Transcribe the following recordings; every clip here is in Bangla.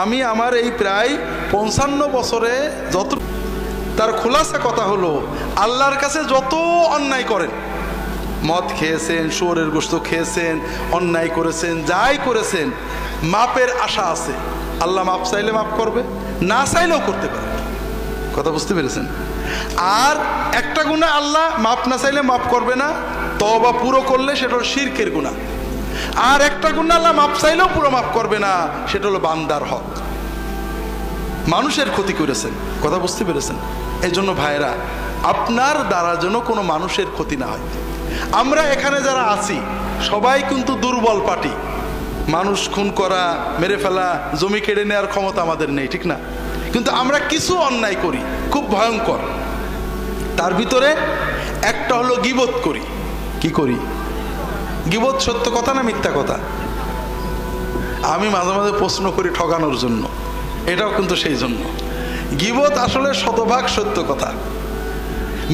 আমি আমার এই প্রায় 55 বছরে যত, তার খোলাসা কথা হলো, আল্লাহর কাছে যত অন্যায় করেন, মদ খেয়েছেন, শুয়োরের গোশত খেয়েছেন, অন্যায় করেছেন, যাই করেছেন, মাপের আশা আছে। আল্লাহ মাপ চাইলে মাপ করবে, না চাইলেও করতে পারে। কথা বুঝতে পেরেছেন? আর একটা গুনাহ আল্লাহ মাপ না চাইলে মাপ করবে না, তওবা পুরো করলে সেটা হলো শিরকের গুনাহ। আর একটা গুনাহ আল্লাহ মাপ চাইলেও পুরো মাপ করবে না, সেটা হলো বান্দার হক, মানুষের ক্ষতি করেছেন। কথা বুঝতে পেরেছেন? এই জন্য ভাইরা, আপনার দ্বারা যেন কোনো মানুষের ক্ষতি না হয়। আমরা এখানে যারা আছি সবাই কিন্তু দুর্বল পার্টি, মানুষ খুন করা, মেরে ফেলা, জমি কেড়ে নেওয়ার ক্ষমতা আমাদের নেই, ঠিক না? কিন্তু আমরা কিছু অন্যায় করি খুব ভয়ঙ্কর। তার ভিতরে একটা হলো গীবত করি। কি করি? গীবত সত্য কথা না মিথ্যা কথা? আমি মাঝে মাঝে প্রশ্ন করি ঠকানোর জন্য, এটাও কিন্তু সেই জন্য। গীবত আসলে শতভাগ সত্য কথা,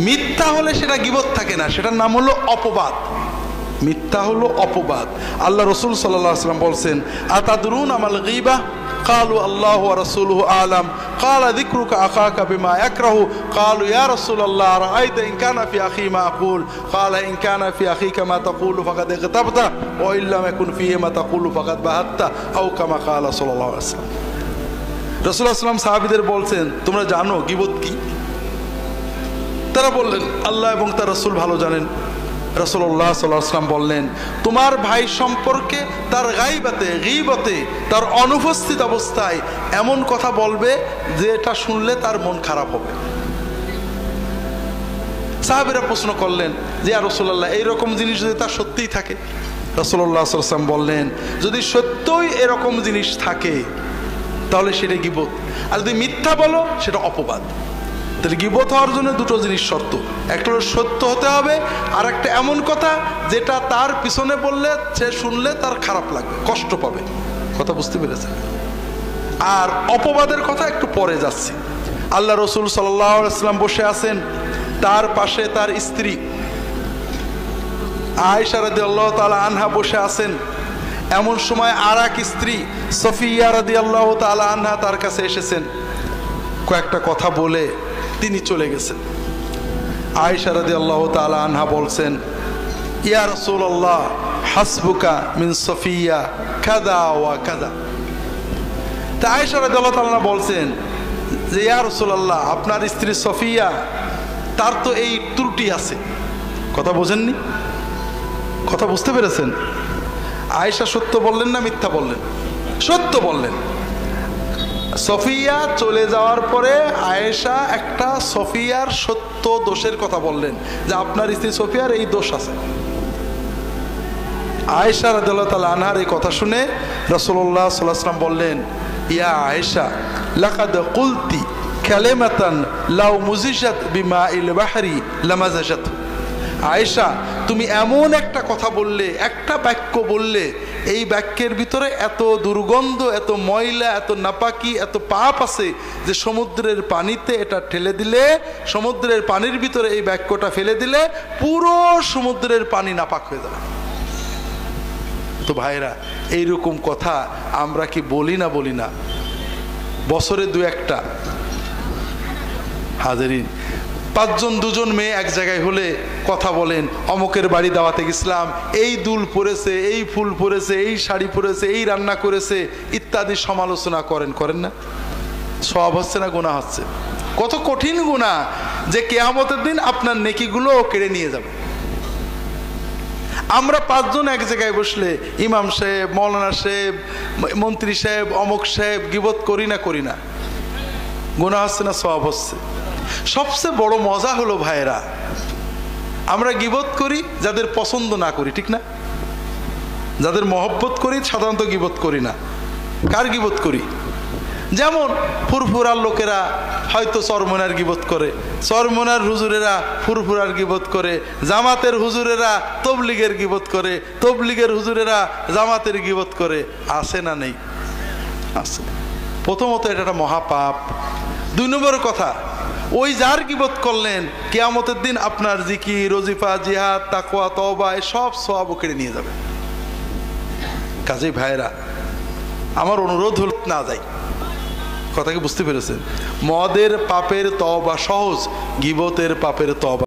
মিথ্যা হলে সেটা গীবত থাকে না, সেটার নাম হলো অপবাদ। মিথ্যা হলো অপবাদ। আল্লাহ রসুল সাল্লাল্লাহু আলাইহি ওয়াসাল্লাম বলছেন, আতাদরুন আমাল গীবা? কালু আল্লাহু ওয়া রাসূলুহু আলাম। ক্বালা যিকরুকা আখাকা বিমা ইয়াকরাহু। ক্বালু ইয়া রাসূলাল্লাহ রাআইতা ইন কানা ফি আখি মা আকুল। ক্বালা ইন কানা ফি আখিকা মা তাকুলু ফাকাদ ইগতাবতা ওয়া ইল্লাম ইয়াকুন ফিহি মা তাকুলু ফাকাদ বাহাত্তা আও কামা ক্বালা সাল্লাল্লাহু আলাইহি ওয়াসাল্লাম। রাসূলুল্লাহ সাল্লাল্লাহু আলাইহি ওয়াসাল্লাম সাহাবীদের বলছেন, তোমরা জানো গীবত কি? তারা বললেন, আল্লাহ এবং তার রাসূল ভালো জানেন। রাসূলুল্লাহ সাল্লাল্লাহু আলাইহি ওয়াসাল্লাম বললেন, তোমার ভাই সম্পর্কে তার গায়বাতে, গীবতে, তার অনুপস্থিত অবস্থায় এমন কথা বলবে যে এটা শুনলে তার মন খারাপ হবে। সাহাবীরা প্রশ্ন করলেন যে ইয়া রাসূলুল্লাহ, এইরকম জিনিস যদি তার সত্যিই থাকে? রাসূলুল্লাহ সাল্লাল্লাহু আলাইহি ওয়াসাল্লাম বললেন, যদি সত্যই এরকম জিনিস থাকে তাহলে সেটা গীবত, আর যদি মিথ্যা বলো সেটা অপবাদ। তাহলে গীবত হওয়ার জন্য দুটো জিনিস শর্ত, একটা হলো সত্য হতে হবে, আর একটা এমন কথা যেটা তার পিছনে বললে সে শুনলে তার খারাপ লাগবে, কষ্ট পাবে। কথা বুঝতে পেরেছেন? আর অপবাদের কথা একটু পরে যাচ্ছি। আল্লাহ রসুল সাল্লাল্লাহু আলাইহি ওয়াসাল্লাম বসে আছেন, তার পাশে তার স্ত্রী আয়েশা রাদিয়াল্লাহু তাআলা আনহা বসে আছেন। এমন সময় আর এক স্ত্রী সফিয়া রাদিয়াল্লাহু তাআলা আনহা তার কাছে এসেছেন, কয়েকটা কথা বলে তিনি চলে গেছেন। আয়েশা রাদিয়াল্লাহু তাআলা আনহা বলছেন, ইয়া রাসূলুল্লাহ হাসবুকা মিন সফিয়া কাযা ওয়া কাযা। তা আয়েশা রাদিয়াল্লাহু তাআলা বলছেন যে ইয়া রাসূলুল্লাহ, আপনার স্ত্রী সফিয়া, তার তো এই ত্রুটি আছে। কথা বোঝেননি? কথা বুঝতে পেরেছেন? আয়েশা সত্য বললেন না মিথ্যা বললেন? সত্য বললেন। সফিয়া চলে যাওয়ার পরে আয়েশা একটা সফিয়ার সত্য দোষের কথা বললেন যে আপনার স্ত্রী সফিয়ার এই দোষ আছে। আয়েশা রাদিয়াল্লাহু তাআলা আনহার এই কথা শুনে রাসূলুল্লাহ সাল্লাল্লাহু আলাইহি ওয়াসাল্লাম বললেন, ইয়া আয়েশা লাকাদ কুলতি কালিমাতান লাউ মুজিশাত বিমাইল বাহরি লামাজাজাত। আয়েশা, তুমি এমন একটা কথা বললে, একটা বাক্য বললে, এই বাক্যের ভিতরে এত দুর্গন্ধ, এত ময়লা, এত নাপাকি, এত পাপ আছে যে সমুদ্রের পানিতে এটা ঠেলে দিলে, সমুদ্রের পানির ভিতরে এই বাক্যটা ফেলে দিলে পুরো সমুদ্রের পানি নাপাক হয়ে যাবে। তো ভাইরা, এইরকম কথা আমরা কি বলি না? বলি না? বছরে দু একটা। হাজারিন, 5 জন 2 জন মেয়ে এক জায়গায় হলে কথা বলেন, অমুকের বাড়ি দাওয়াতে গেছিলাম, এই দুল পরেছে, এই ফুল পরেছে, এই শাড়ি পরেছে, এই রান্না করেছে, ইত্যাদি সমালোচনা করেন না? সওয়াব হচ্ছে না গুনাহ হচ্ছে? কত কঠিন গুনাহ যে কিয়ামতের দিন আপনার নেকিগুলো কেড়ে নিয়ে যাবে। আমরা 5 জন এক জায়গায় বসলে ইমাম সাহেব, মৌলানা সাহেব, মন্ত্রী সাহেব, অমুক সাহেব গীবত করি না? গুনাহ হচ্ছে না সওয়াব হচ্ছে? সবচেয়ে বড় মজা হলো ভাইরা, আমরা গীবত করি যাদের পছন্দ না করি, ঠিক না? যাদের মহব্বত করি সাধারণত গীবত করি না। কার গীবত করি? যেমন ফুরফুরার লোকেরা হয়তো চরমনার গীবত করে, চরমনার হুজুরেরা ফুরফুরার গীবত করে, জামাতের হুজুরেরা তবলিগের গীবত করে, তবলিগের হুজুরেরা জামাতের গীবত করে। আছে না নেই? আছে। প্রথমত এটা একটা মহাপাপ। 2 নম্বর কথা, ওই যার গীবত করলেন কিয়ামতের দিন আপনার জিকির, ওজিফা, জিহাদ, তাকওয়া, তওবা সব সওয়াব কেড়ে নিয়ে যাবে। কাজেই ভাইরা, আমার অনুরোধ হল না যাই। কথা কি বুঝতে পেরেছেন? মদের পাপের তওবা সহজ, গীবতের পাপের তওবা